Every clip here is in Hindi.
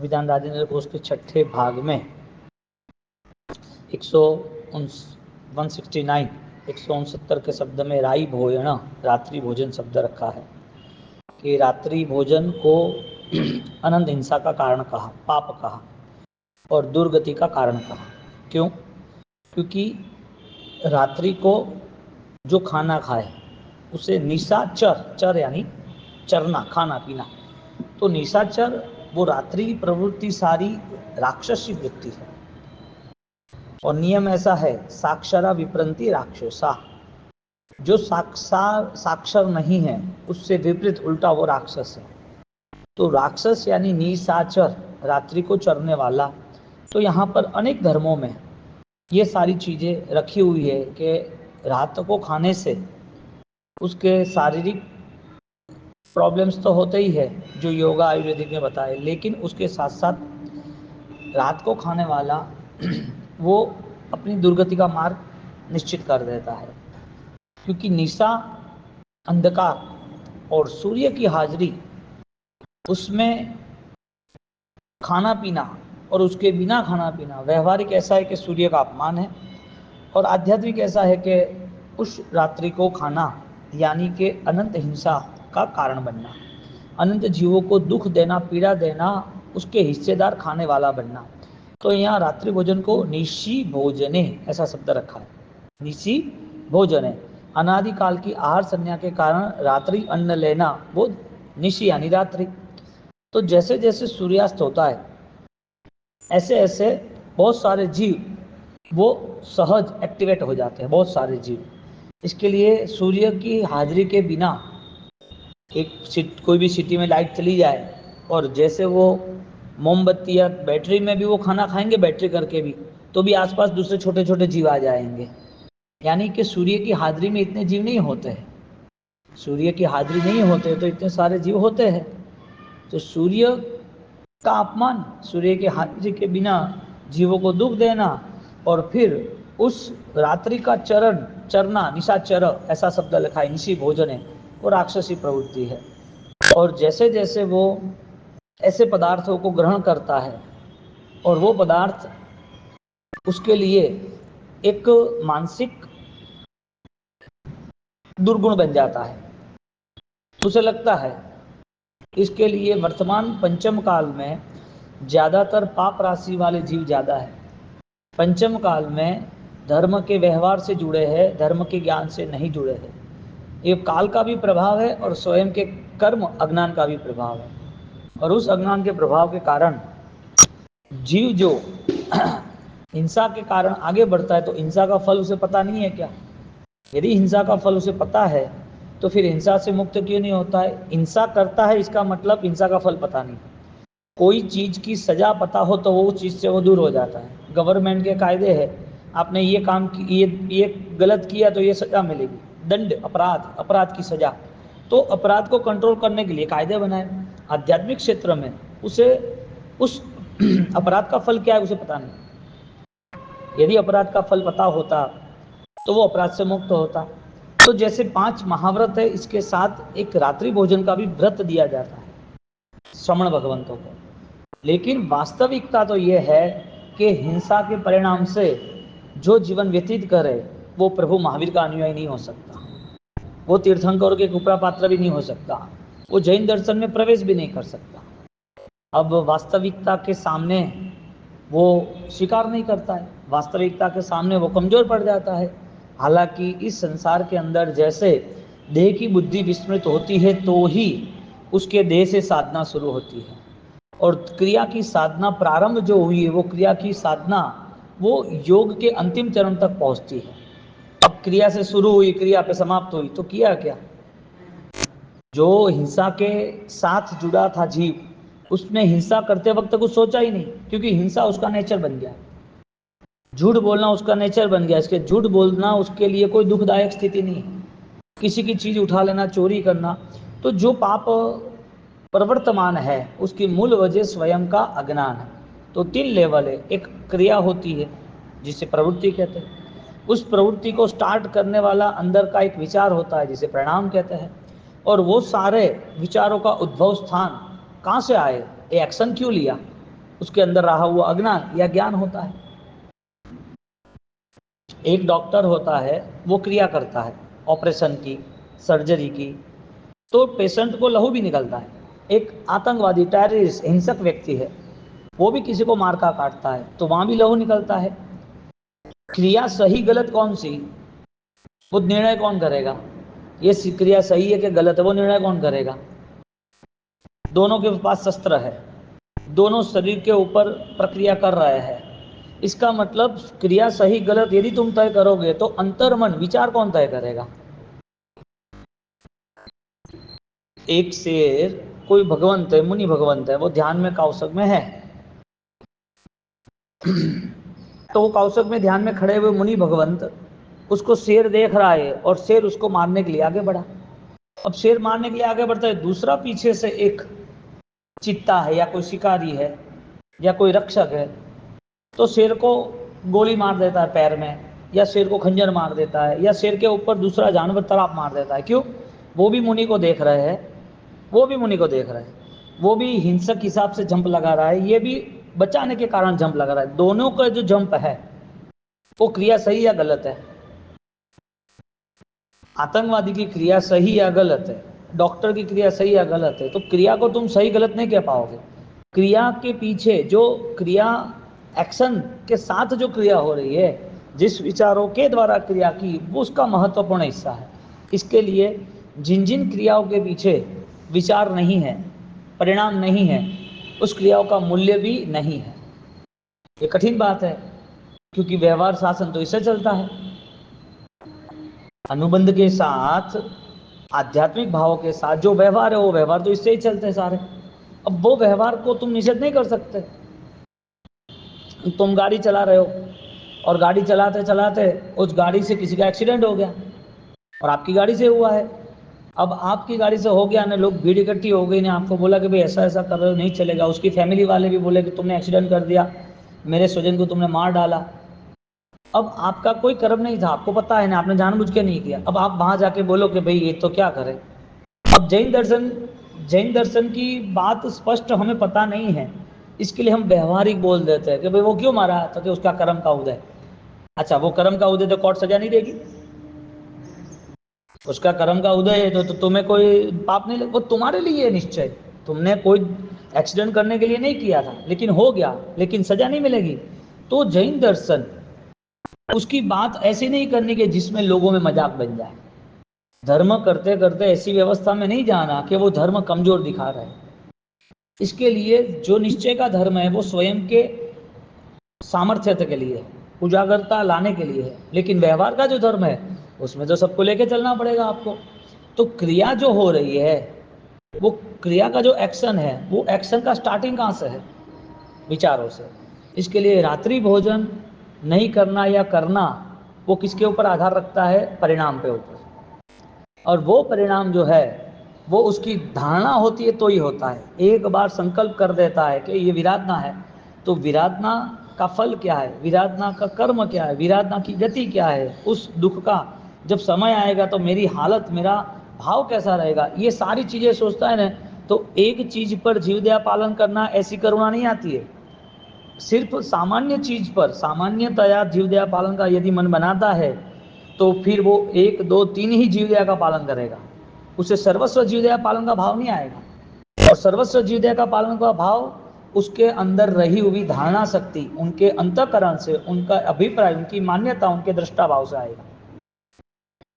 अभिधान राजेंद्र कोश के छठे भाग में 169 के शब्द में राई भोजन रात्रि भोजन शब्द रखा है कि रात्रि भोजन को अनंत हिंसा का कारण कहा, पाप कहा और दुर्गति का कारण कहा। क्यों? क्योंकि रात्रि को जो खाना खाए उसे निशाचर, चर यानी चरना, खाना पीना, तो निशाचर वो रात्रि प्रवृत्ति सारी राक्षसी वृत्ति है। और नियम ऐसा है, साक्षरा विप्रंति राक्षसा, जो साक्षर नहीं है उससे विपरीत उल्टा वो राक्षस है। तो राक्षस यानी निशाचर, रात्रि को चरने वाला। तो यहाँ पर अनेक धर्मों में ये सारी चीजें रखी हुई है कि रात को खाने से उसके शारीरिक प्रॉब्लम्स तो होते ही है जो योगा आयुर्वेदिक में बताए, लेकिन उसके साथ साथ रात को खाने वाला वो अपनी दुर्गति का मार्ग निश्चित कर देता है। क्योंकि निशा अंधकार और सूर्य की हाजिरी, उसमें खाना पीना और उसके बिना खाना पीना, व्यवहारिक ऐसा है कि सूर्य का अपमान है और आध्यात्मिक ऐसा है कि उस रात्रि को खाना यानी कि अनंत हिंसा का कारण बनना, अनंत जीवों को दुख देना, पीड़ा देना, उसके हिस्सेदार खाने वाला बनना। तो यहाँ रात्रि भोजन को निशी भोजने ऐसा शब्द रखा है। निशी भोजने, अनादिकाल की आहार संज्ञा के कारण रात्रि अन्न लेना, वो निशी यानी रात्रि। तो जैसे जैसे सूर्यास्त होता है ऐसे ऐसे बहुत सारे जीव वो सहज एक्टिवेट हो जाते हैं, बहुत सारे जीव। इसके लिए सूर्य की हाजिरी के बिना कोई भी सिटी में लाइट चली जाए और जैसे वो मोमबत्ती या बैटरी में भी वो खाना खाएंगे, बैटरी करके भी, तो भी आसपास दूसरे छोटे छोटे जीव आ जाएंगे। यानी कि सूर्य की हाजिरी में इतने जीव नहीं होते हैं, सूर्य की हाजिरी नहीं होते तो इतने सारे जीव होते हैं। तो सूर्य का अपमान, सूर्य की हाजिरी के बिना जीवों को दुख देना और फिर उस रात्रि का चरना, निशाचर ऐसा शब्द लिखा है, निशी भोजन है, वो राक्षसी प्रवृत्ति है। और जैसे जैसे वो ऐसे पदार्थों को ग्रहण करता है और वो पदार्थ उसके लिए एक मानसिक दुर्गुण बन जाता है, उसे लगता है। इसके लिए वर्तमान पंचम काल में ज़्यादातर पाप राशि वाले जीव ज़्यादा है। पंचम काल में धर्म के व्यवहार से जुड़े हैं, धर्म के ज्ञान से नहीं जुड़े हैं। ये काल का भी प्रभाव है और स्वयं के कर्म अज्ञान का भी प्रभाव है। और उस अज्ञान के प्रभाव के कारण जीव जो हिंसा के कारण आगे बढ़ता है, तो हिंसा का फल उसे पता नहीं है क्या? यदि हिंसा का फल उसे पता है तो फिर हिंसा से मुक्त क्यों नहीं होता है? हिंसा करता है इसका मतलब हिंसा का फल पता नहीं। कोई चीज की सजा पता हो तो वो उस चीज से वो दूर हो जाता है। गवर्नमेंट के कायदे है, आपने ये काम ये गलत किया तो ये सजा मिलेगी, दंड, अपराध की सजा। तो अपराध को कंट्रोल करने के लिए कायदे बनाए। आध्यात्मिक क्षेत्र में उसे उस अपराध का फल क्या है उसे पता नहीं। यदि अपराध का फल पता होता तो वो अपराध से मुक्त होता। तो जैसे 5 महाव्रत है, इसके साथ एक रात्रि भोजन का भी व्रत दिया जाता है श्रमण भगवंतों को। लेकिन वास्तविकता तो ये है कि हिंसा के परिणाम से जो जीवन व्यतीत करे वो प्रभु महावीर का अनुयायी नहीं हो सकता, वो तीर्थंकर के कुपरा पात्र भी नहीं हो सकता, वो जैन दर्शन में प्रवेश भी नहीं कर सकता। अब वास्तविकता के सामने वो स्वीकार नहीं करता है, वास्तविकता के सामने वो कमजोर पड़ जाता है। हालांकि इस संसार के अंदर जैसे देह की बुद्धि विस्मृत होती है तो ही उसके देह से साधना शुरू होती है, और क्रिया की साधना प्रारंभ जो हुई है वो क्रिया की साधना वो योग के अंतिम चरण तक पहुंचती है। अब क्रिया से शुरू हुई, क्रिया पे समाप्त हुई, तो किया क्या? जो हिंसा के साथ जुड़ा था जीव, उसने हिंसा करते वक्त कुछ सोचा ही नहीं, क्योंकि हिंसा उसका नेचर बन गया। झूठ बोलना उसका नेचर बन गया, इसके झूठ बोलना उसके लिए कोई दुखदायक स्थिति नहीं है। किसी की चीज उठा लेना, चोरी करना, तो जो पाप प्रवर्तमान है उसकी मूल वजह स्वयं का अज्ञान है। तो 3 लेवल है। एक क्रिया होती है जिसे प्रवृत्ति कहते हैं, उस प्रवृत्ति को स्टार्ट करने वाला अंदर का एक विचार होता है जिसे परिणाम कहते हैं, और वो सारे विचारों का उद्भव स्थान कहाँ से आए, ये एक्शन क्यों लिया, उसके अंदर रहा हुआ अज्ञान या ज्ञान होता है। एक डॉक्टर होता है, वो क्रिया करता है ऑपरेशन की, सर्जरी की, तो पेशेंट को लहू भी निकलता है। एक आतंकवादी, टेररिस्ट, हिंसक व्यक्ति है, वो भी किसी को मार का काटता है तो वहां भी लहू निकलता है। क्रिया सही गलत कौन सी, वो निर्णय कौन करेगा? ये क्रिया सही है कि गलत है, वो निर्णय कौन करेगा? दोनों के पास शस्त्र है, दोनों शरीर के ऊपर प्रक्रिया कर रहे हैं। इसका मतलब क्रिया सही गलत यदि तुम तय करोगे तो अंतर्मन, विचार कौन तय करेगा? एक शेर, कोई भगवंत है, मुनि भगवंत है, वो ध्यान में कौशक में है तो वो कौशक में ध्यान में खड़े हुए मुनि भगवंत, उसको शेर देख रहा है और शेर उसको मारने के लिए आगे बढ़ा। अब शेर मारने के लिए आगे बढ़ता है, दूसरा पीछे से एक चित्ता है या कोई शिकारी है या कोई रक्षक है, तो शेर को गोली मार देता है पैर में, या शेर को खंजर मार देता है, या शेर के ऊपर दूसरा जानवर तड़ाप मार देता है। क्यों? वो भी मुनि को देख रहे हैं, वो भी मुनि को देख रहे हैं, वो भी हिंसक हिसाब से जंप लगा रहा है, ये भी बचाने के कारण जंप लगा रहा है। दोनों का जो जंप है वो क्रिया सही या गलत है? आतंकवादी की क्रिया सही या गलत है, डॉक्टर की क्रिया सही या गलत है? तो क्रिया को तुम सही गलत नहीं कह पाओगे। क्रिया के पीछे जो क्रिया, एक्शन के साथ जो क्रिया हो रही है, जिस विचारों के द्वारा क्रिया की, वो उसका महत्वपूर्ण हिस्सा है। इसके लिए जिन जिन क्रियाओं के पीछे विचार नहीं है, परिणाम नहीं है, उस क्रियाओं का मूल्य भी नहीं है। ये कठिन बात है, क्योंकि व्यवहार शासन तो इससे चलता है, अनुबंध के साथ, आध्यात्मिक भावों के साथ जो व्यवहार है, वो व्यवहार तो इससे ही चलते हैं सारे। अब वो व्यवहार को तुम निषेध नहीं कर सकते। तुम गाड़ी चला रहे हो और गाड़ी चलाते चलाते उस गाड़ी से किसी का एक्सीडेंट हो गया और आपकी गाड़ी से हुआ है। अब आपकी गाड़ी से हो गया ना, लोग भीड़ इकट्ठी हो गई ने आपको बोला कि भाई ऐसा ऐसा कर रहे हो, नहीं चलेगा। उसकी फैमिली वाले भी बोले कि तुमने एक्सीडेंट कर दिया, मेरे स्वजन को तुमने मार डाला। अब आपका कोई कर्म नहीं था, आपको पता है ना, आपने जानबूझ के नहीं किया। अब आप वहां जाके बोलो कि भाई ये तो क्या करे। अब जैन दर्शन की बात स्पष्ट हमें पता नहीं है, इसके लिए हम व्यवहारिक बोल देते हैं कि भाई वो क्यों मारा, तो कि उसका कर्म का उदय। अच्छा, वो कर्म का उदय तो कोर्ट सजा नहीं देगी, उसका कर्म का उदय है तो तुम्हें कोई पाप नहीं, वो तुम्हारे लिए है निश्चय। तुमने कोई एक्सीडेंट करने के लिए नहीं किया था, लेकिन हो गया, लेकिन सजा नहीं मिलेगी। तो जैन दर्शन उसकी बात ऐसी नहीं करनी कि जिसमें लोगों में मजाक बन जाए। धर्म करते करते ऐसी व्यवस्था में नहीं जाना कि वो धर्म कमजोर दिखा रहा है। इसके लिए जो निश्चय का धर्म है वो स्वयं के सामर्थ्य के लिए, उजागरता लाने के लिए है। लेकिन व्यवहार का जो धर्म है उसमें तो सबको लेके चलना पड़ेगा आपको। तो क्रिया जो हो रही है, वो क्रिया का जो एक्शन है, वो एक्शन का स्टार्टिंग कहाँ से है? विचारों से। इसके लिए रात्रि भोजन नहीं करना या करना, वो किसके ऊपर आधार रखता है? परिणाम पे ऊपर। और वो परिणाम जो है वो उसकी धारणा होती है तो ही होता है। एक बार संकल्प कर देता है कि ये विराधना है, तो विराधना का फल क्या है, विराधना का कर्म क्या है, विराधना की गति क्या है, उस दुख का जब समय आएगा तो मेरी हालत, मेरा भाव कैसा रहेगा, ये सारी चीज़ें सोचता है ना। तो एक चीज़ पर जीवदया पालन करना, ऐसी करुणा नहीं आती है। सिर्फ सामान्य चीज़ पर सामान्यतया जीवदया पालन का यदि मन बनाता है तो फिर वो एक दो तीन ही जीवदया का पालन करेगा, उसे सर्वस्व जीवदया पालन का भाव नहीं आएगा। और सर्वस्व जीवदया का पालन का भाव उसके अंदर रही हुई धारणा शक्ति, उनके अंतःकरण से, उनका अभिप्राय, उनकी मान्यता, उनके दृष्टा भाव से आएगा।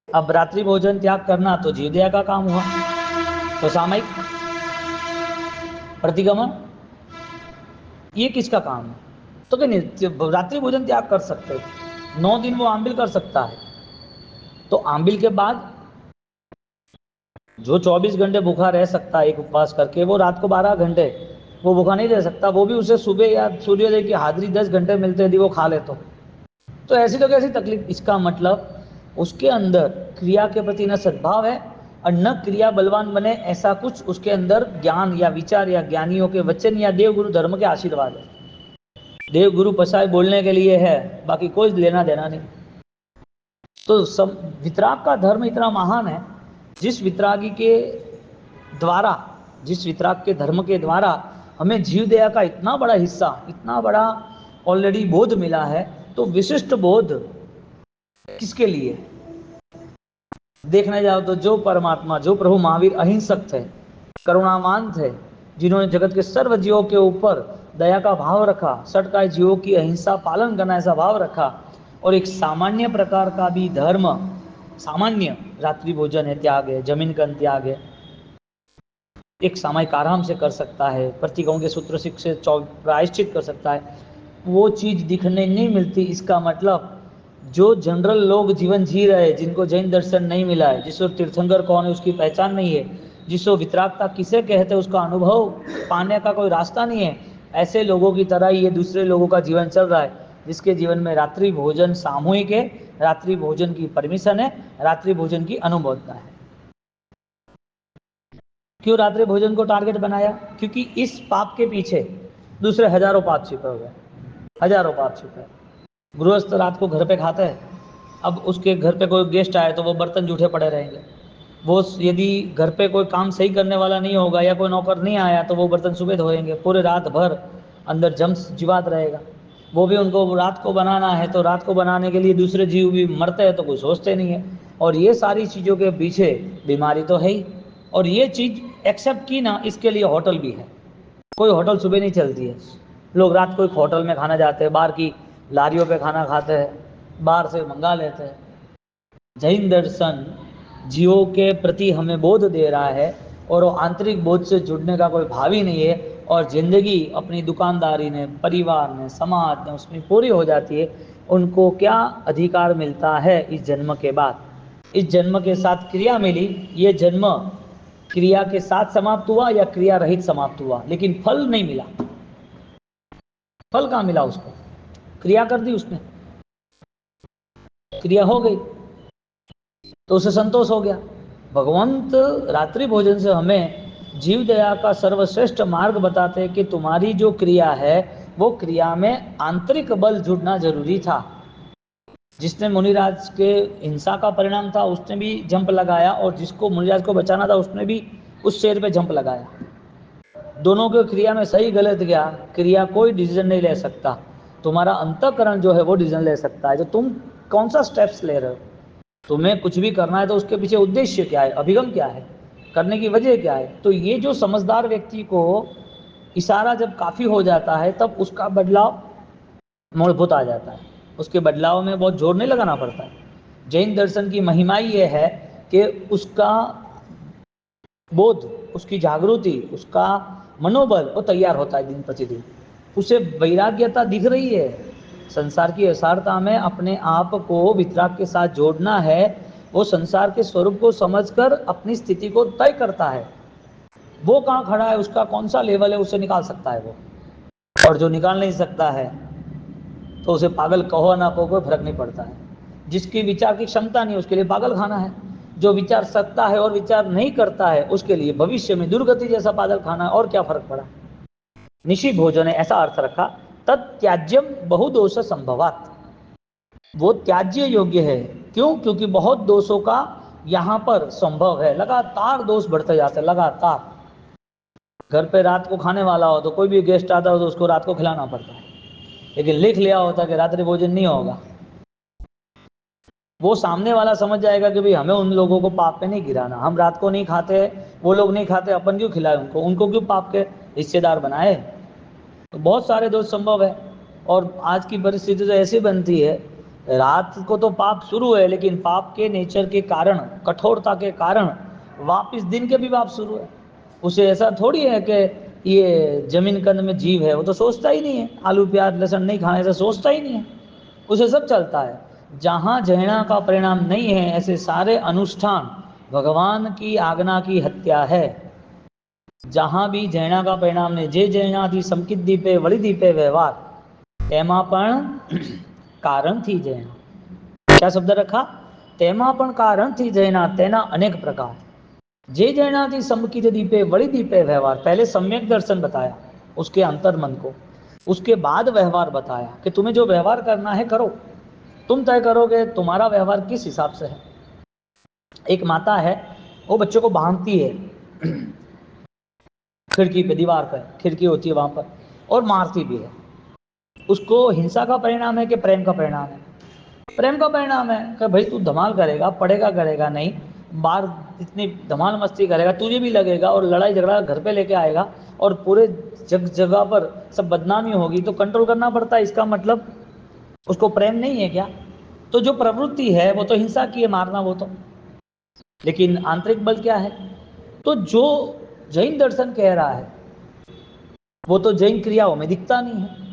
अब रात्रि भोजन त्याग करना तो जीवदया का काम हुआ, तो सामयिक प्रतिगमन ये किसका काम है? तो कि रात्रि भोजन त्याग कर सकते हो, 9 दिन वो आंबिल कर सकता है, तो आंबिल के बाद जो 24 घंटे भूखा रह सकता है एक उपवास करके, वो रात को 12 घंटे वो भूखा नहीं रह सकता। वो भी उसे सुबह या सूर्योदय की हाजिरी 10 घंटे मिलते यदि वो खा ले तो ऐसी तो कैसी तकलीफ। इसका मतलब उसके अंदर क्रिया के प्रति न सद्भाव है और न क्रिया बलवान बने, ऐसा कुछ उसके अंदर ज्ञान या विचार या ज्ञानियों के वचन या देव गुरु धर्म के आशीर्वाद है। देव गुरु पसाय बोलने के लिए है, बाकी कोई लेना देना नहीं। तो सब वितराग का धर्म इतना महान है, जिस वितरागी के द्वारा, जिस वितराग के धर्म के द्वारा हमें जीव दया का इतना बड़ा हिस्सा, इतना बड़ा ऑलरेडी बोध मिला है, तो विशिष्ट बोध किसके लिए? देखने जाओ तो जो परमात्मा, जो प्रभु महावीर अहिंसक थे, करुणावान थे, जिन्होंने जगत के सर्व जीवों के ऊपर दया का भाव रखा, सटकाए जीवों की अहिंसा पालन करना ऐसा भाव रखा, और एक सामान्य प्रकार का भी धर्म, सामान्य रात्रि भोजन है, त्याग है, जमीन का त्याग है, एक सामयिक आराम से कर सकता है, प्रतीकों के सूत्र से प्रायश्चित कर सकता है, वो चीज दिखने नहीं मिलती। इसका मतलब जो जनरल लोग जीवन जी रहे हैं, जिनको जैन दर्शन नहीं मिला है, जिसको तीर्थंकर कौन है उसकी पहचान नहीं है, जिसको वितरागता किसे कहते हैं उसका अनुभव पाने का कोई रास्ता नहीं है, ऐसे लोगों की तरह ये दूसरे लोगों का जीवन चल रहा है, जिसके जीवन में रात्रि भोजन सामूहिक है, रात्रि भोजन की परमिशन है, रात्रि भोजन की अनुमोदना है। क्यों रात्रि भोजन को टारगेट बनाया? क्योंकि इस पाप के पीछे दूसरे हजारों पाप छिपे हुए, हजारों पाप छिपे। गृहस्थ रात को घर पे खाता है, अब उसके घर पे कोई गेस्ट आए तो वो बर्तन जूठे पड़े रहेंगे, वो यदि घर पे कोई काम सही करने वाला नहीं होगा या कोई नौकर नहीं आया तो वो बर्तन सुबह धोएंगे, पूरे रात भर अंदर जम्स जीवात रहेगा। वो भी उनको रात को बनाना है, तो रात को बनाने के लिए दूसरे जीव भी मरते हैं तो कुछ सोचते नहीं है। और ये सारी चीज़ों के पीछे बीमारी तो है ही, और ये चीज़ एक्सेप्ट की ना, इसके लिए होटल भी है। कोई होटल सुबह नहीं चलती है, लोग रात को एक होटल में खाना जाते हैं, बाहर की लारियों पे खाना खाते हैं, बाहर से मंगा लेते हैं। जैन दर्शन जीवों के प्रति हमें बोध दे रहा है, और वो आंतरिक बोध से जुड़ने का कोई भाव ही नहीं है, और जिंदगी अपनी दुकानदारी में, परिवार में, समाज में उसमें पूरी हो जाती है। उनको क्या अधिकार मिलता है इस जन्म के बाद? इस जन्म के साथ क्रिया मिली, ये जन्म क्रिया के साथ समाप्त हुआ या क्रिया रहित समाप्त हुआ, लेकिन फल नहीं मिला। फल कहाँ मिला उसको? क्रिया कर दी उसने, क्रिया हो गई तो उसे संतोष हो गया। भगवंत रात्रि भोजन से हमें जीव दया का सर्वश्रेष्ठ मार्ग बताते हैं कि तुम्हारी जो क्रिया है वो क्रिया में आंतरिक बल जुड़ना जरूरी था। जिसने मुनिराज के हिंसा का परिणाम था उसने भी जंप लगाया, और जिसको मुनिराज को बचाना था उसने भी उस शेर पे जंप लगाया। दोनों के क्रिया में सही गलत गया, क्रिया कोई डिसीजन नहीं ले सकता, तुम्हारा अंतःकरण जो है वो डिसीजन ले सकता है, जो तुम कौन सा स्टेप्स ले रहे हो। तुम्हें कुछ भी करना है तो उसके पीछे उद्देश्य क्या है, अभिगम क्या है, करने की वजह क्या है। तो ये जो समझदार व्यक्ति को इशारा जब काफ़ी हो जाता है तब उसका बदलाव मूलभूत आ जाता है, उसके बदलाव में बहुत जोर नहीं लगाना पड़ता है। जैन दर्शन की महिमा ये है कि उसका बोध, उसकी जागृति, उसका मनोबल वो तैयार होता है दिन प्रतिदिन, उसे वैराग्यता दिख रही है। संसार की असारता में अपने आप को वितराग के साथ जोड़ना है, वो संसार के स्वरूप को समझकर अपनी स्थिति को तय करता है। वो कहाँ खड़ा है, उसका कौन सा लेवल है, उसे निकाल सकता है वो। और जो निकाल नहीं सकता है तो उसे पागल कहो ना कहो कोई फर्क नहीं पड़ता है। जिसकी विचार की क्षमता नहीं उसके लिए पागल खाना है, जो विचार सकता है और विचार नहीं करता है उसके लिए भविष्य में दुर्गति जैसा पागल खाना है, और क्या फर्क पड़ा। निशि भोजन है ऐसा अर्थ रखा, तत्याज्यम बहुदोष संभवात, वो त्याज्य योग्य है। क्यों? क्योंकि बहुत दोषों का यहाँ पर संभव है, लगातार दोष बढ़ते जाते हैं, लगातार। घर पे रात को खाने वाला हो तो कोई भी गेस्ट आता हो तो उसको रात को खिलाना पड़ता है, लेकिन लिख लिया होता कि रात्रि भोजन नहीं होगा। वो सामने वाला समझ जाएगा कि भाई हमें उन लोगों को पाप पे नहीं गिराना, हम रात को नहीं खाते, वो लोग नहीं खाते, अपन क्यों खिलाए उनको, उनको क्यों पाप के हिस्सेदार बनाए। तो बहुत सारे दोष संभव है। और आज की परिस्थिति तो ऐसी बनती है, रात को तो पाप शुरू है, लेकिन पाप के नेचर के कारण, कठोरता के कारण वापिस दिन के भी पाप शुरू है। उसे ऐसा थोड़ी है कि ये जमीन कंद में जीव है, वो तो सोचता ही नहीं है, आलू प्याज लहसुन नहीं खाने से सोचता ही नहीं है, उसे सब चलता है। जहाँ जहना का परिणाम नहीं है ऐसे सारे अनुष्ठान भगवान की आज्ञा की हत्या है। जहाँ भी जैना का परिणाम नहीं, जे जैनाથી સંકિત દીપે વળી દીપે व्यवहार, તેમાં પણ કારણ थी जैना। क्या शब्द रखा? તેમાં પણ कारण थी जैना, तेना अनेक प्रकार। जे जैनाથી સંકિત દીપે वળી દીપे व्यवहार, पहले सम्यक दर्शन बताया उसके अंतर मन को, उसके बाद व्यवहार बताया कि तुम्हें जो व्यवहार करना है करो, तुम तय करोगे तुम्हारा व्यवहार किस हिसाब से है। एक माता है वो बच्चों को बांधती है, खिड़की पे, दीवार पर खिड़की होती है वहां पर, और मारती भी है। उसको हिंसा का परिणाम है कि प्रेम का परिणाम है? प्रेम का परिणाम है कि भाई तू धमाल करेगा, पढ़ेगा करेगा नहीं, बाहर इतनी धमाल मस्ती करेगा, तुझे भी लगेगा और लड़ाई झगड़ा घर पे लेके आएगा और पूरे जगह पर सब बदनामी होगी, तो कंट्रोल करना पड़ता है। इसका मतलब उसको प्रेम नहीं है क्या? तो जो प्रवृत्ति है वो तो हिंसा की है, मारना वो तो, लेकिन आंतरिक बल क्या है? तो जो जैन दर्शन कह रहा है वो तो जैन क्रियाओं में दिखता नहीं है।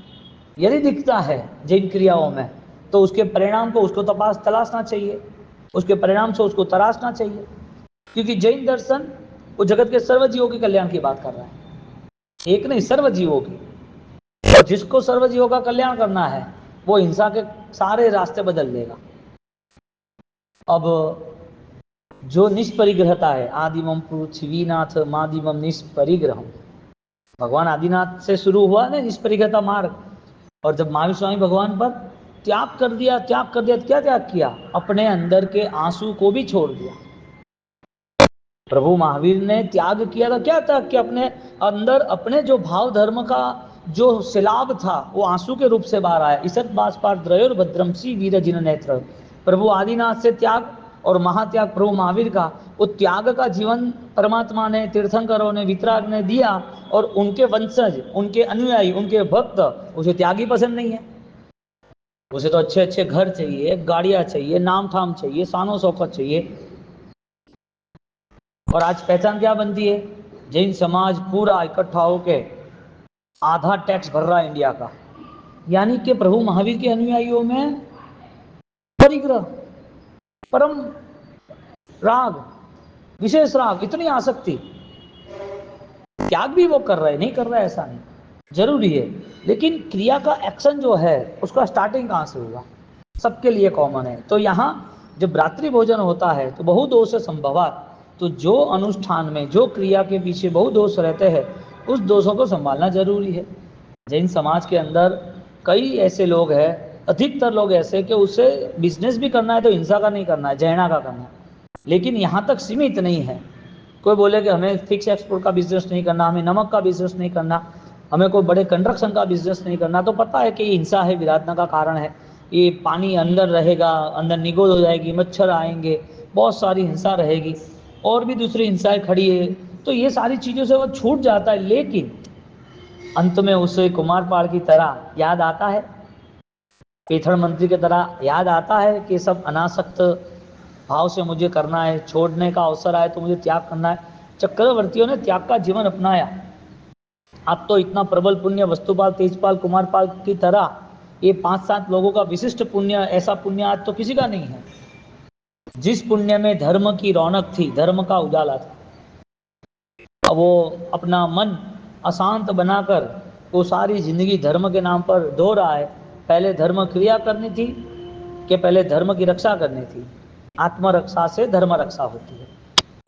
यदि दिखता है जैन क्रियाओं में तो उसके परिणाम को उसको तलाशना चाहिए, उसके परिणाम से उसको तराशना चाहिए, क्योंकि जैन दर्शन वो जगत के सर्व जीवों के कल्याण की बात कर रहा है, एक नहीं सर्व जीवों की। और जिसको सर्व जीवों का कल्याण करना है वो हिंसा के सारे रास्ते बदल देगा। अब जो निष्परिग्रहता है, आदिमम पृथ्वीनाथ मादिमम निष्परिग्रह, भगवान आदिनाथ से शुरू हुआ ना निष्परिग्रहता मार्ग, और जब महावीर स्वामी भगवान पर त्याग कर दिया, त्याग कर दिया, क्या त्याग किया? अपने अंदर के आंसू को भी छोड़ दिया। प्रभु महावीर ने त्याग किया था, क्या त्याग किया? अपने अंदर अपने जो भाव धर्म का जो सिलाब था वो आंसू के रूप से बाहर आया। इसत बासपार द्रयोर भद्रम सी वीर जिन नेत्र। प्रभु आदिनाथ से त्याग और महात्याग प्रभु महावीर का, वो त्याग का जीवन परमात्मा ने, तीर्थंकरों ने, वितराग ने दिया, और उनके वंशज, उनके अनुयायी, उनके भक्त उसे त्यागी पसंद नहीं है। उसे तो अच्छे अच्छे घर चाहिए, गाड़ियां चाहिए, नाम थाम चाहिए, शानो शौकत चाहिए। और आज पहचान क्या बनती है? जैन समाज पूरा इकट्ठा होके आधा टैक्स भर रहा है इंडिया का, यानी कि प्रभु महावीर के अनुयायियों में परिग्रह, परम राग, विशेष राग, इतनी आसक्ति। त्याग भी वो कर रहे, नहीं कर रहे ऐसा नहीं, जरूरी है, लेकिन क्रिया का एक्शन जो है उसका स्टार्टिंग कहाँ से होगा? सबके लिए कॉमन है। तो यहाँ जब रात्रि भोजन होता है तो बहु दोष संभवा, तो जो अनुष्ठान में, जो क्रिया के पीछे बहु दोष रहते हैं, उस दोषों को संभालना जरूरी है। जैन समाज के अंदर कई ऐसे लोग हैं, अधिकतर लोग ऐसे कि उसे बिजनेस भी करना है तो हिंसा का नहीं करना है, जैना का करना है, लेकिन यहाँ तक सीमित नहीं है। कोई बोले कि हमें फिक्स एक्सपोर्ट का बिजनेस नहीं करना, हमें नमक का बिजनेस नहीं करना, हमें कोई बड़े कंस्ट्रक्शन का बिजनेस नहीं करना, तो पता है कि हिंसा है, विराधना का कारण है, ये पानी अंदर रहेगा, अंदर निगोद हो जाएगी, मच्छर आएंगे, बहुत सारी हिंसा रहेगी, और भी दूसरी हिंसाएं खड़ी है, तो ये सारी चीज़ों से वो छूट जाता है। लेकिन अंत में उसे कुमारपाल की तरह याद आता है, पेथड़ मंत्री की तरह याद आता है कि सब अनासक्त भाव से मुझे करना है, छोड़ने का अवसर आए तो मुझे त्याग करना है। चक्रवर्तियों ने त्याग का जीवन अपनाया। अब तो इतना प्रबल पुण्य वस्तुपाल, तेजपाल, कुमारपाल की तरह ये 5-7 लोगों का विशिष्ट पुण्य, ऐसा पुण्य आज तो किसी का नहीं है। जिस पुण्य में धर्म की रौनक थी, धर्म का उजाला था, अब वो अपना मन अशांत बनाकर वो सारी जिंदगी धर्म के नाम पर धो रहा है। पहले धर्म क्रिया करनी थी कि पहले धर्म की रक्षा करनी थी? आत्मरक्षा से धर्म रक्षा होती है।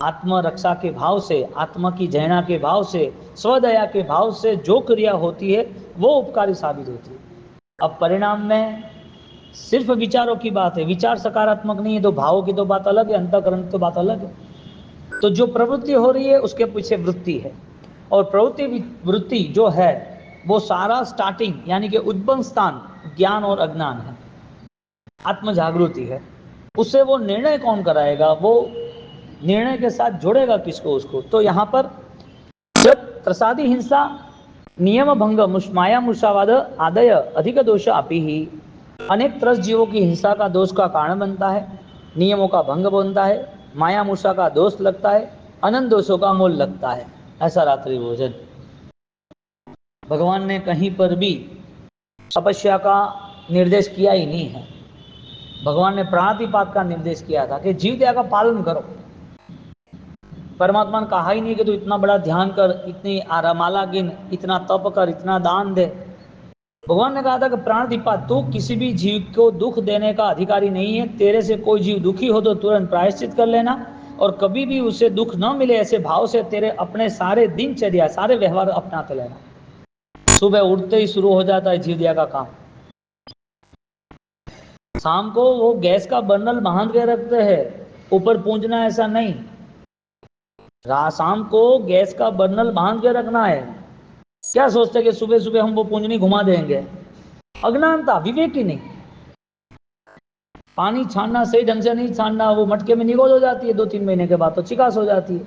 आत्मरक्षा के भाव से, आत्मा की जैना के भाव से, स्वदया के भाव से जो क्रिया होती है वो उपकारी साबित होती है। अब परिणाम में सिर्फ विचारों की बात है, विचार सकारात्मक नहीं है तो भावों की तो बात अलग है, अंतःकरण की तो बात अलग है। तो जो प्रवृत्ति हो रही है उसके पीछे वृत्ति है, और प्रवृत्ति वृत्ति जो है वो सारा स्टार्टिंग यानी कि उद्गम स्थान ज्ञान और अज्ञान है, आत्म जागृति है। उससे वो निर्णय कौन कराएगा? वो निर्णय के साथ जोड़ेगा किसको? उसको। तो यहाँ पर जब प्रसादी हिंसा, नियम भंग, माया मूर्छावाद आदय अधिक दोष अपि ही, अनेक त्रस्त जीवों की हिंसा का दोष का कारण बनता है, नियमों का भंग बनता है, माया मूर्छा का दोष लगता है, अनंत दोषों का मूल लगता है। ऐसा रात्रि भोजन भगवान ने कहीं पर भी तपस्या का निर्देश किया ही नहीं है। भगवान ने प्राणातिपात का निर्देश किया था कि जीव दया का पालन करो। परमात्मा ने कहा ही नहीं कि तू इतना बड़ा ध्यान कर, इतनी आरामाला गिन, इतना तप कर, इतना दान दे। भगवान ने कहा था कि प्राणातिपात, तू किसी भी जीव को दुख देने का अधिकारी नहीं है। तेरे से कोई जीव दुखी हो तो तुरंत प्रायश्चित कर लेना, और कभी भी उसे दुख न मिले ऐसे भाव से तेरे अपने सारे दिनचर्या, सारे व्यवहार अपनाते लेना। सुबह उठते ही शुरू हो जाता है जीव दया का काम, शाम को वो गैस का बर्नल बांध के रखते हैं, ऊपर पूंजना ऐसा नहीं। शाम को गैस का बर्नल बांध के रखना है। क्या सोचते कि सुबह सुबह हम वो पूंजनी घुमा देंगे? अज्ञानता, विवेक ही नहीं। पानी छानना सही ढंग से नहीं छानना, वो मटके में निगोज हो जाती है, 2-3 महीने के बाद तो चिकास हो जाती है।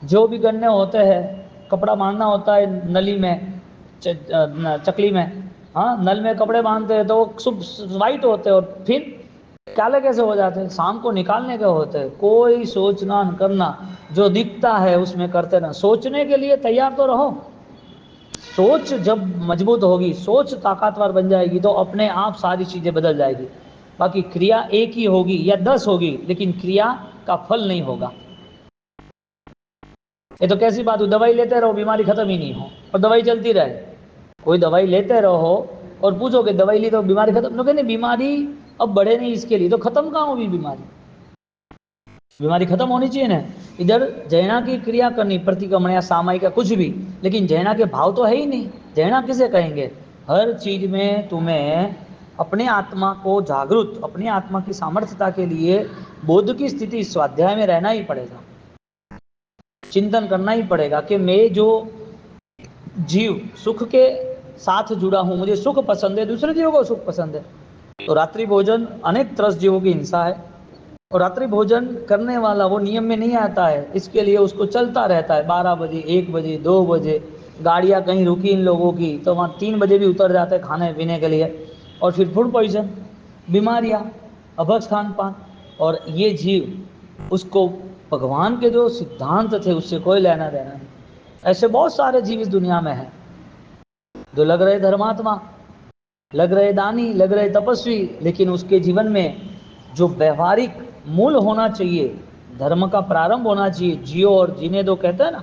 जो भी गन्ने होते हैं, कपड़ा बांधना होता है नली में, चकली में, हाँ नल में कपड़े बांधते हैं तो वो वाइट होते हैं और फिर काले कैसे हो जाते हैं? शाम को निकालने के होते हैं। कोई सोचना न करना, जो दिखता है उसमें करते ना। सोचने के लिए तैयार तो रहो। सोच जब मजबूत होगी, सोच ताकतवर बन जाएगी तो अपने आप सारी चीजें बदल जाएगी। बाकी क्रिया एक ही होगी या 10 होगी, लेकिन क्रिया का फल नहीं होगा। ये तो कैसी बात हुई, दवाई लेते रहो बीमारी खत्म ही नहीं हो, और दवाई चलती रहे। कोई दवाई लेते रहो और पूछोगे दवाई ली तो बीमारी खत्म, तो कहने बीमारी अब बढ़े नहीं, इसके लिए तो खत्म कहाँ होगी बीमारी? बीमारी खत्म होनी चाहिए ना। इधर जैना की क्रिया करनी, प्रतिक्रमण या सामायिक का कुछ भी, लेकिन जैना के भाव तो है ही नहीं। जैना किसे कहेंगे? हर चीज में तुम्हें अपने आत्मा को जागरूक, अपनी आत्मा की सामर्थ्यता के लिए बोध की स्थिति, स्वाध्याय में रहना ही पड़ेगा। चिंतन करना ही पड़ेगा कि मैं जो जीव सुख के साथ जुड़ा हूं, मुझे सुख पसंद है, दूसरे जीवों को सुख पसंद है। तो रात्रि भोजन अनेक त्रस्त जीवों की हिंसा है, और रात्रि भोजन करने वाला वो नियम में नहीं आता है, इसके लिए उसको चलता रहता है। 12 बजे, 1 बजे, 2 बजे गाड़ियां कहीं रुकी इन लोगों की तो वहाँ 3 बजे भी उतर जाते हैं खाने पीने के लिए, और फिर फूड पॉइजन, बीमारियां, अभक्ष खान पान। और ये जीव उसको भगवान के जो सिद्धांत थे उससे कोई लेना देना नहीं। ऐसे बहुत सारे जीव इस दुनिया में हैं जो लग रहे धर्मात्मा, लग रहे दानी, लग रहे तपस्वी, लेकिन उसके जीवन में जो व्यवहारिक मूल होना चाहिए, धर्म का प्रारंभ होना चाहिए, जियो और जीने दो कहते हैं ना,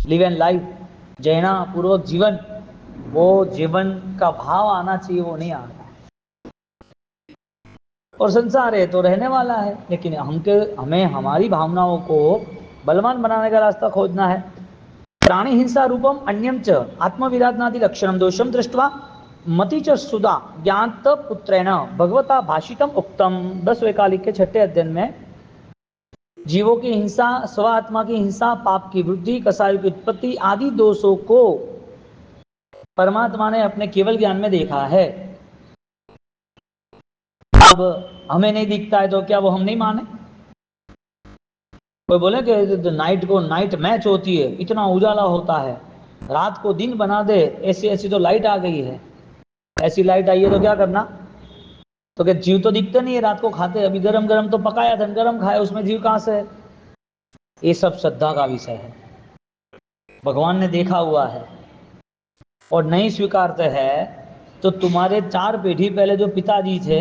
लिव एंड लाइफ, जैना पूर्वक जीवन, वो जीवन का भाव आना चाहिए, वो नहीं आता। और संसार है तो रहने वाला है, लेकिन हमें हमारी भावनाओं को बलवान बनाने का रास्ता खोजना है। प्राणी हिंसा रूपम अन्यम च आत्मविराधनादि लक्षणम दोषम दृष्ट्वा मति च सुधा ज्ञात पुत्रेण भगवता भाषितम उक्तम। 10वें कालिक के 6ठे अध्ययन में जीवों की हिंसा, स्व आत्मा की हिंसा, पाप की वृद्धि, कसायों की उत्पत्ति आदि दोषों को परमात्मा ने अपने केवल ज्ञान में देखा है। अब हमें नहीं दिखता है तो क्या वो हम नहीं माने? कोई बोले कि नाइट को नाइट मैच होती है, इतना उजाला होता है, रात को दिन बना दे, ऐसी ऐसी तो लाइट आ गई है। ऐसी लाइट आई है तो क्या करना? तो क्या जीव तो दिखते नहीं है, रात को खाते, अभी गरम गरम तो पकाया था, गरम खाया, उसमें जीव कहां से है? ये सब श्रद्धा का विषय है, भगवान ने देखा हुआ है और नहीं स्वीकारते हैं। तो तुम्हारे 4 पीढ़ी पहले जो पिताजी थे,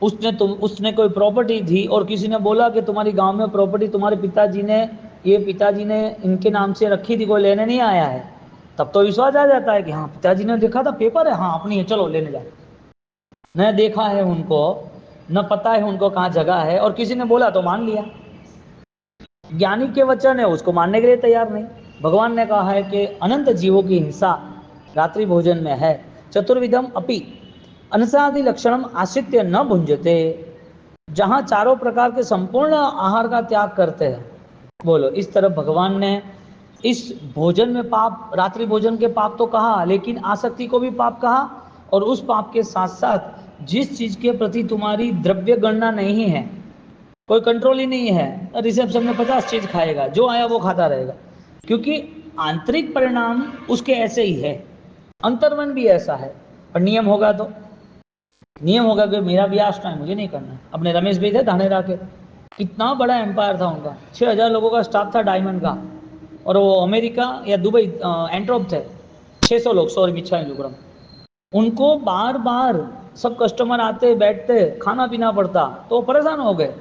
उसने कोई प्रॉपर्टी थी और किसी ने बोला कि तुम्हारी गांव में प्रॉपर्टी तुम्हारे पिताजी ने इनके नाम से रखी थी, कोई लेने नहीं आया है, तब तो विश्वास आ जाता है कि हाँ पिताजी ने देखा था, पेपर है, हाँ अपनी है, चलो लेने जाओ। न देखा है उनको, न पता है उनको कहाँ जगह है, और किसी ने बोला तो मान लिया। ज्ञानी के वचन है, उसको मानने के लिए तैयार नहीं। भगवान ने कहा है कि अनंत जीवों की हिंसा रात्रि भोजन में है। चतुर्विधम अपि अनसादि लक्षणम आश्रित्य न भुंजते, जहां चारों प्रकार के संपूर्ण आहार का त्याग करते हैं। बोलो, इस तरफ भगवान ने इस भोजन में पाप, रात्रि भोजन के पाप तो कहा, लेकिन आसक्ति को भी पाप कहा। और उस पाप के साथ साथ जिस चीज के प्रति तुम्हारी द्रव्य गणना नहीं है, कोई कंट्रोल ही नहीं है, रिसेप्शन में 50 चीज खाएगा, जो आया वो खाता रहेगा, क्योंकि आंतरिक परिणाम उसके ऐसे ही है, अंतर्मन भी ऐसा है। और नियम होगा तो नियम होगा कि मेरा ब्याह है, मुझे नहीं करना। अपने रमेश भाई थे धानेरा के, कितना बड़ा एम्पायर था उनका, 6000 लोगों का स्टाफ था डायमंड का, और वो अमेरिका या दुबई एंट्रोप थे, 600 लोग, सॉरी मिच्छा लुकड़म। उनको बार बार सब कस्टमर आते बैठते, खाना पीना पड़ता, तो परेशान हो गए।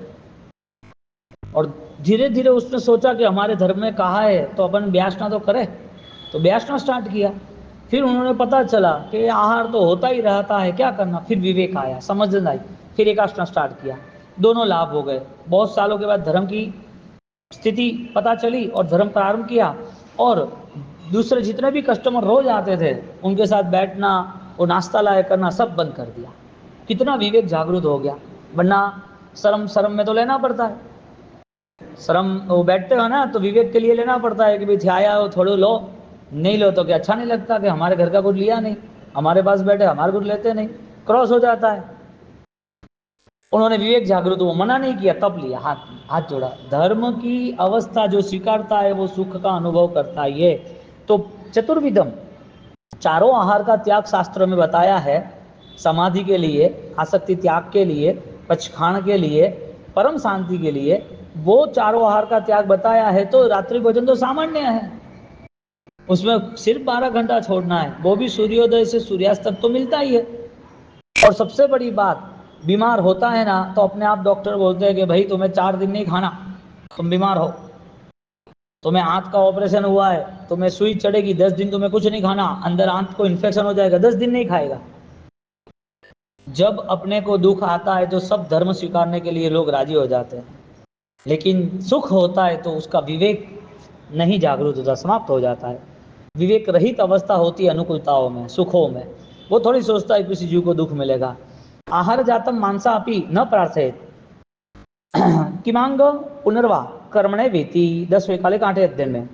और धीरे धीरे उसने सोचा कि हमारे धर्म में कहा है तो अपन ब्यासना तो करें, तो ब्यासना स्टार्ट किया। फिर उन्होंने पता चला कि आहार तो होता ही रहता है, क्या करना। फिर विवेक आया, समझ आई, फिर एकाष्टना स्टार्ट किया। दोनों लाभ हो गए। बहुत सालों के बाद धर्म की स्थिति पता चली और धर्म प्रारंभ किया, और दूसरे जितने भी कस्टमर रोज आते थे उनके साथ बैठना और नाश्ता लाया करना सब बंद कर दिया। कितना विवेक जागरूक हो गया, वरना शर्म में तो लेना पड़ता है। श्रम वो बैठते हो ना तो विवेक के लिए लेना पड़ता है कि भाई ध्याया हो थोड़ो लो, नहीं लो तो क्या अच्छा नहीं लगता कि हमारे घर का कुछ लिया नहीं, हमारे पास बैठे हमारे कुछ लेते नहीं, क्रॉस हो जाता है। उन्होंने विवेक जागृत, वो मना नहीं किया तब लिया, हाथ हाथ जोड़ा। धर्म की अवस्था जो स्वीकारता है वो सुख का अनुभव करता है। ये तो चतुर्विधम, चारों आहार का त्याग शास्त्र में बताया है। समाधि के लिए, आसक्ति त्याग के लिए, पचखाण के लिए, परम शांति के लिए वो चारों आहार का त्याग बताया है। तो रात्रि भोजन तो सामान्य है, उसमें सिर्फ 12 घंटा छोड़ना है, वो भी सूर्योदय से सूर्यास्त तक तो मिलता ही है। और सबसे बड़ी बात, बीमार होता है ना तो अपने आप डॉक्टर बोलते हैं कि भाई तुम्हें 4 दिन नहीं खाना, तुम बीमार हो, तुम्हें आंत का ऑपरेशन हुआ है, तुम्हें सुई चढ़ेगी, 10 दिन तुम्हें कुछ नहीं खाना, अंदर आंत को इन्फेक्शन हो जाएगा, 10 दिन नहीं खाएगा। जब अपने को दुख आता है तो सब धर्म स्वीकारने के लिए लोग राजी हो जाते हैं, लेकिन सुख होता है तो उसका विवेक नहीं जागरूक होता, समाप्त हो जाता है। विवेक रहित अवस्था होती है अनुकूलताओं में, सुखों में। वो थोड़ी सोचता है किसी जीव को दुख मिलेगा। आहार जातम मांसा अपि न प्रार्थयेत किमांग पुनर्वा कर्मणे वेति, 10वें कालिक 8वें अध्याय में।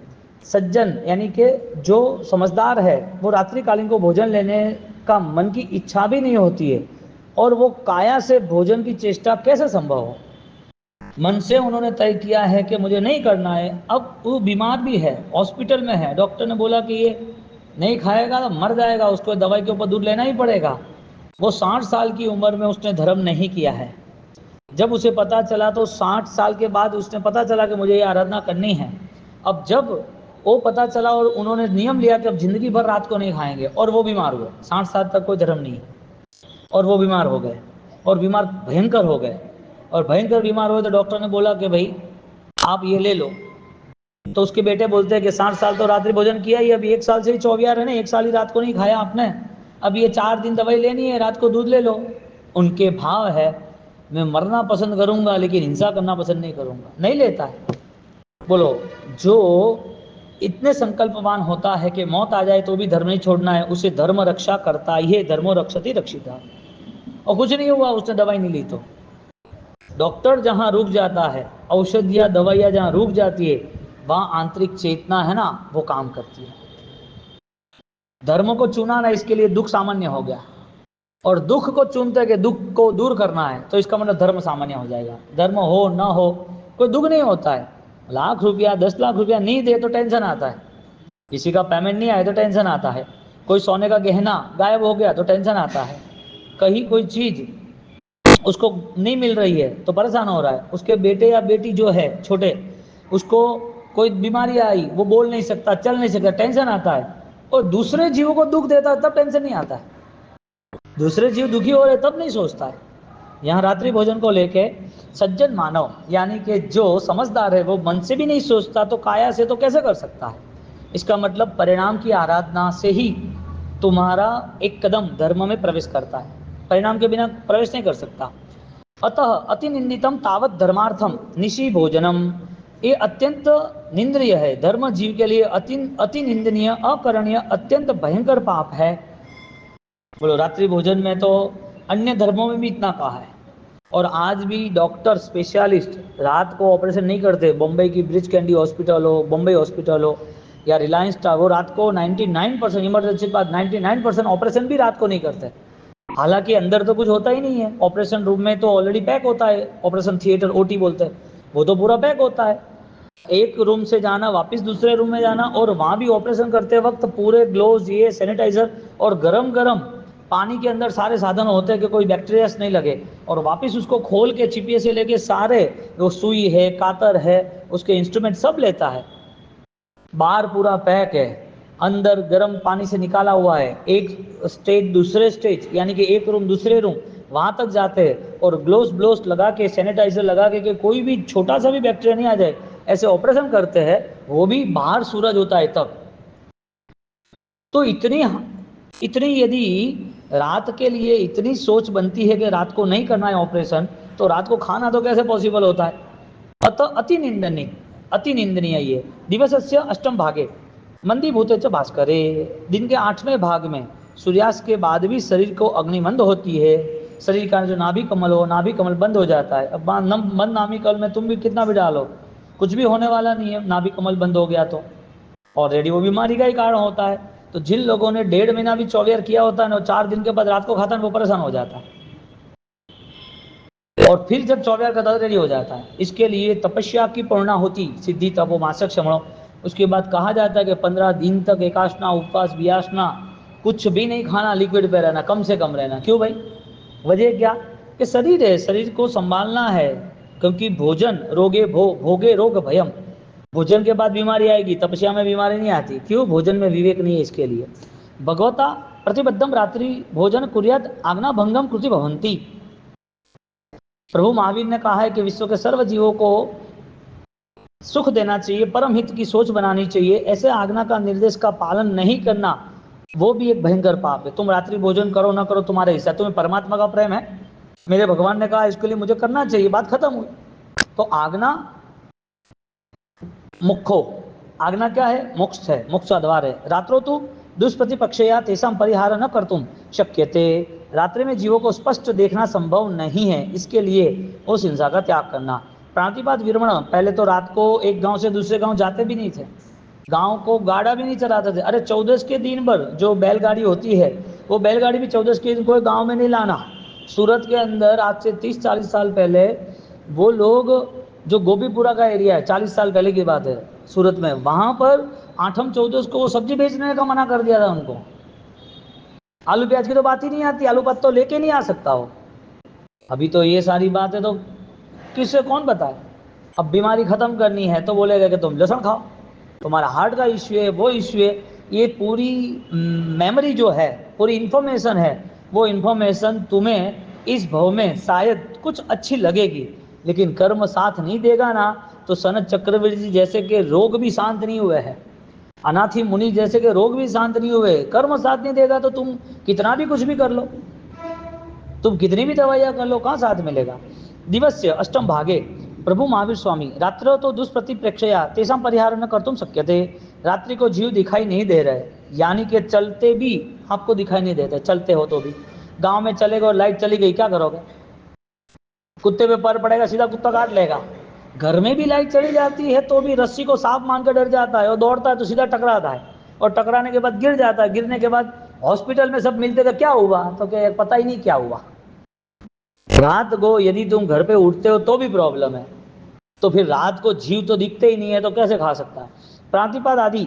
सज्जन यानी कि जो समझदार है वो रात्रिकालीन को भोजन लेने का मन की इच्छा भी नहीं होती है, और वो काया से भोजन की चेष्टा कैसे संभव हो। मन से उन्होंने तय किया है कि मुझे नहीं करना है। अब वो बीमार भी है, हॉस्पिटल में है, डॉक्टर ने बोला कि ये नहीं खाएगा तो मर जाएगा, उसको दवाई के ऊपर दूध लेना ही पड़ेगा। वो 60 साल की उम्र में उसने धर्म नहीं किया है। जब उसे पता चला तो 60 साल के बाद उसने पता चला कि मुझे ये आराधना करनी है। अब जब वो पता चला और उन्होंने नियम लिया कि अब जिंदगी भर रात को नहीं खाएंगे, और वो बीमार हुए, 60 साल तक कोई धर्म नहीं, और वो बीमार हो गए, और बीमार भयंकर हो गए, और भयंकर बीमार हुए तो डॉक्टर ने बोला कि भाई आप ये ले लो। तो उसके बेटे बोलते हैं कि 60 साल तो रात्रि भोजन किया ही, अभी 1 साल से ही चौवियार है ना, 1 साल ही रात को नहीं खाया आपने, अब ये 4 दिन दवाई लेनी है, रात को दूध ले लो। उनके भाव है मैं मरना पसंद करूंगा लेकिन हिंसा करना पसंद नहीं करूंगा, नहीं लेता है। बोलो, जो इतने संकल्पवान होता है कि मौत आ जाए तो भी धर्म नहीं छोड़ना है, उसे धर्म रक्षा करता ही है, धर्मो रक्षति रक्षिता। और कुछ नहीं हुआ, उसने दवाई नहीं ली तो। डॉक्टर जहां रुक जाता है, औषधियां दवाइयां जहां रुक जाती है, वहां आंतरिक चेतना है ना वो काम करती है। धर्म को चुना ना, इसके लिए दुख सामान्य हो गया, और दुख को चुनते कि दुख को दूर करना है तो इसका मतलब धर्म सामान्य हो जाएगा। धर्म हो ना हो कोई दुख नहीं होता है। लाख रुपया 10 लाख रुपया नहीं दे तो टेंशन आता है, किसी का पेमेंट नहीं आए तो टेंशन आता है, कोई सोने का गहना गायब हो गया तो टेंशन आता है, कहीं कोई चीज उसको नहीं मिल रही है तो परेशान हो रहा है, उसके बेटे या बेटी जो है छोटे, उसको कोई बीमारी आई, वो बोल नहीं सकता, चल नहीं सकता, टेंशन आता है। और दूसरे जीवों को दुख देता है तब टेंशन नहीं आता है, दूसरे जीव दुखी हो रहे तब नहीं सोचता है। यहाँ रात्रि भोजन को लेके सज्जन मानव यानी कि जो समझदार है वो मन से भी नहीं सोचता तो काया से तो कैसे कर सकता है। इसका मतलब परिणाम की आराधना से ही तुम्हारा एक कदम धर्म में प्रवेश करता है, परिणाम के बिना प्रवेश नहीं कर सकता। अतः अति निंदितम तावत धर्मार्थम निशि भोजनम, ये अत्यंत निंद्रिय है, धर्म जीव के लिए अति निंदनीय, अकरणीय, अत्यंत भयंकर पाप है। बोलो, रात्रि भोजन में तो अन्य धर्मों में भी इतना कहा है, और आज भी डॉक्टर स्पेशलिस्ट रात को ऑपरेशन नहीं करते। बम्बई की ब्रिज कैंडी हॉस्पिटल हो, बम्बई हॉस्पिटल हो या रिलायंस स्टार, वो रात को 99% इमरजेंसी के बाद 99% ऑपरेशन भी रात को नहीं करते। हालांकि अंदर तो कुछ होता ही नहीं है, ऑपरेशन रूम में तो ऑलरेडी पैक होता है, ऑपरेशन थिएटर ओटी बोलते हैं, वो तो पूरा पैक होता है। एक रूम से जाना, वापस दूसरे रूम में जाना, और वहां भी ऑपरेशन करते वक्त पूरे ग्लोव्स, ये सैनिटाइजर, और गरम गरम पानी के अंदर सारे साधन होते हैं कि कोई बैक्टीरिया नहीं लगे, और वापस उसको खोल के चिपिए से लेके सारे, वो सुई है, कातर है, उसके इंस्ट्रूमेंट सब लेता है। बाहर पूरा पैक है, अंदर गर्म पानी से निकाला हुआ है, एक स्टेज दूसरे स्टेज यानी कि एक रूम दूसरे रूम वहां तक जाते हैं, और ग्लोव्स ब्लोव्स लगा के, सैनिटाइजर लगा के कि कोई भी छोटा सा भी बैक्टीरिया नहीं आ जाए, ऐसे ऑपरेशन करते हैं। वो भी बाहर सूरज होता है तब। तो इतनी इतनी यदि रात के लिए इतनी सोच बनती है कि रात को नहीं करना है ऑपरेशन, तो रात को खाना तो कैसे पॉसिबल होता है। अतः अति निंदनीय ये दिवसस्य अष्टम भागे मंदी भूते च भास्करे, दिन के 8वें भाग में सूर्यास्त के बाद भी शरीर को अग्निमंद होती है। शरीर का जो नाभि कमल हो, नाभि कमल बंद हो जाता है। अब बंद नाभि कमल में तुम भी कितना भी डालो, कुछ भी होने वाला नहीं है, नाभि कमल बंद हो गया तो ऑलरेडी वो बीमारी का ही कारण होता है। तो जिन लोगों ने 1.5 महीना भी चौवियर किया होता है ना, 4 दिन के बाद रात को खाता है वो परेशान हो जाता है, और फिर जब चौवियर का दर्द रेडी हो जाता है। इसके लिए तपस्या की पूर्णाहुति सिद्धि तपो मासक श्रवणो, उसके बाद कहा जाता है कि 15 दिन तक एकासना उपवास वियासना, कुछ भी नहीं खाना, लिक्विड पे रहना, कम से कम रहना। क्यों भाई? वजह क्या? कि शरीर है, शरीर को संभालना है, क्योंकि भोजन रोगे भोगे रोग भयम, भोजन के बाद बीमारी आएगी, तपस्या में बीमारी नहीं आती। क्यों? भोजन में विवेक नहीं है। इसके लिए भगवता प्रतिबद्धम रात्रि भोजन कुर्यात आज्ञा भंगम कृति भवंती। प्रभु महावीर ने कहा है कि विश्व के सर्व जीवों को सुख देना चाहिए, परम हित की सोच बनानी चाहिए, ऐसे आज्ञा का निर्देश का पालन नहीं करना वो भी एक भयंकर पाप है। तुम रात्रि भोजन करो ना करो तुम्हारे हिस्सा, तुम्हें परमात्मा का प्रेम है, मेरे भगवान ने कहा इसके लिए मुझे करना चाहिए, बात खत्म हुई। तो आज्ञा मुखो, आज्ञा क्या है? मोक्ष है, मोक्ष का द्वार है। रात्रो तो दुष्प्रतिपक्षया तेसाम परिहार न कर तुम शक्यते, रात्रि में जीवों को स्पष्ट देखना संभव नहीं है, इसके लिए उस हिंसा का त्याग करना। प्रांतिपात विरमण, पहले तो रात को एक गांव से दूसरे गांव जाते भी नहीं थे, गांव को गाड़ा भी नहीं चलाते थे। अरे 14 के दिन भर जो बैलगाड़ी होती है, वो बैलगाड़ी भी 14 के दिन कोई गांव में नहीं लाना। सूरत के अंदर आज से 30-40 साल पहले वो लोग, जो गोपीपुरा का एरिया है, 40 साल पहले की बात है, सूरत में, वहां पर 8 14 को वो सब्जी बेचने का मना कर दिया था उनको। आलू प्याज की तो बात ही नहीं आती, आलू पत्ता तो लेके नहीं आ सकता हो। अभी तो ये सारी बातें तो किससे कौन बताए। अब बीमारी खत्म करनी है तो बोलेगा कि तुम लहसुन खाओ, तुम्हारा हार्ट का इश्यू है, वो इश्यू है। ये पूरी मेमोरी जो है, पूरी इंफॉर्मेशन है, वो इंफॉर्मेशन तुम्हें इस भव में शायद कुछ अच्छी लगेगी, लेकिन कर्म साथ नहीं देगा ना, तो सनत चक्रवर्ती जैसे के रोग भी शांत नहीं हुए हैं, अनाथी मुनि जैसे के रोग भी शांत नहीं हुए। कर्म साथ नहीं देगा तो तुम कितना भी कुछ भी कर लो, तुम कितनी भी दवाइयां कर लो, कहां साथ मिलेगा। दिवस्य अष्टम भागे प्रभु महावीर स्वामी, रात्रो तो दुष्प्रतिप्रेक्षया तेसाम परिहार न कर तुम शक्यते, रात्रि को जीव दिखाई नहीं दे रहे, यानी कि चलते भी आपको दिखाई नहीं देते, चलते हो तो भी। गांव में चले गए और लाइट चली गई, क्या करोगे? कुत्ते पे पर पड़ेगा, सीधा कुत्ता काट लेगा। घर में भी लाइट चली जाती है तो भी रस्सी को सांप मान कर डर जाता है, और दौड़ता है तो सीधा टकराता है, और टकराने के बाद गिर जाता है, गिरने के बाद हॉस्पिटल में सब मिलते थे, क्या हुआ? तो क्या पता ही नहीं क्या हुआ। रात को यदि तुम घर पे उठते हो तो भी प्रॉब्लम है, तो फिर रात को जीव तो दिखते ही नहीं है तो कैसे खा सकता है। प्रांतिपाद आदि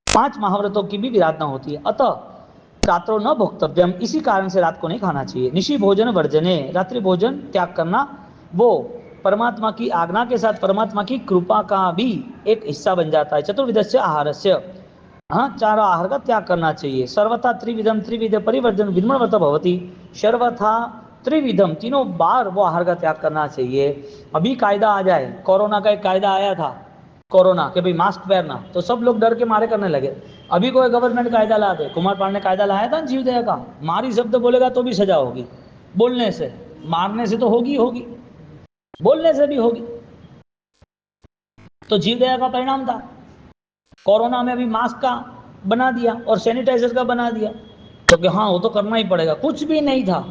5 महाव्रतों की भी विराधना होती है, अतः रात्रो न भोक्तव्यम, इसी कारण से रात को नहीं खाना चाहिए। निशि भोजन वर्जने, रात्रि भोजन त्याग करना वो परमात्मा की आज्ञा के साथ परमात्मा की कृपा का भी एक हिस्सा बन जाता है। चतुर्विधस्य आहारस्य, हाँ, 4 आहार का त्याग करना चाहिए। सर्वथा त्रिविधम त्रिविध परिवर्जन विद्मव्रत भवती, सर्वथा त्रिविधम, तीनों बार वो आहार का त्याग करना चाहिए। अभी कायदा आ जाए, कोरोना का एक कायदा आया था, कोरोना के भाई मास्क पहनना, तो सब लोग डर के मारे करने लगे। अभी कोई गवर्नमेंट कायदा ला दे, कुमारपाल ने कायदा लाया था जीवदया का, मारी शब्द बोलेगा तो भी सजा होगी, बोलने से, मारने से तो होगी होगी, बोलने से भी होगी। तो जीवदया का परिणाम था। कोरोना में भी मास्क का बना दिया और सैनिटाइजर का बना दिया, तो कि हाँ वो तो करना ही पड़ेगा, कुछ भी नहीं था,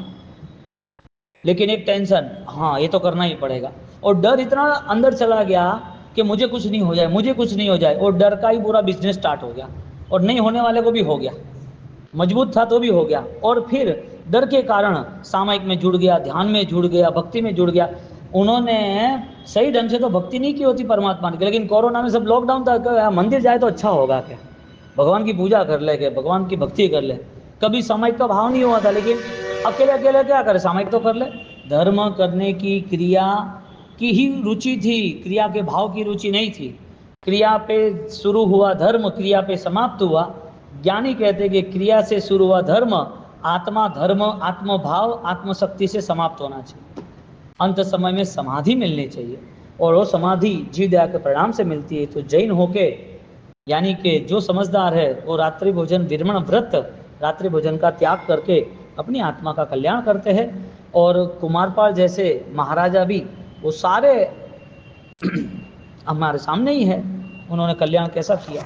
लेकिन एक टेंशन, हाँ ये तो करना ही पड़ेगा। और डर इतना अंदर चला गया कि मुझे कुछ नहीं हो जाए, मुझे कुछ नहीं हो जाए, और डर का ही पूरा बिजनेस स्टार्ट हो गया, और नहीं होने वाले को भी हो गया, मजबूत था तो भी हो गया, और फिर डर के कारण सामायिक में जुड़ गया, ध्यान में जुड़ गया, भक्ति में जुड़ गया। उन्होंने सही ढंग से तो भक्ति नहीं की होती परमात्मा की, लेकिन कोरोना में सब लॉकडाउन था, मंदिर जाए तो अच्छा होगा क्या, भगवान की पूजा कर ले, के भगवान की भक्ति कर ले। कभी सामायिक का भाव नहीं हुआ था, लेकिन अकेले अकेले क्या करे, सामायिक तो कर ले। धर्म करने की, क्रिया की ही रुचि थी, क्रिया के भाव की रुचि नहीं थी। क्रिया पे शुरू हुआ धर्म, क्रिया पे समाप्त हुआ। ज्ञानी कहते कि क्रिया से शुरू हुआ धर्म, आत्मा धर्म, आत्मभाव, आत्मशक्ति से समाप्त होना चाहिए। अंत समय में समाधि मिलनी चाहिए, और वो समाधि जीव दया के परिणाम से मिलती है। तो जैन होके, यानी कि जो समझदार है, वो रात्रि भोजन विरमण व्रत, रात्रि भोजन का त्याग करके अपनी आत्मा का कल्याण करते हैं। और कुमारपाल जैसे महाराजा भी, वो सारे हमारे सामने ही है, उन्होंने कल्याण कैसा किया।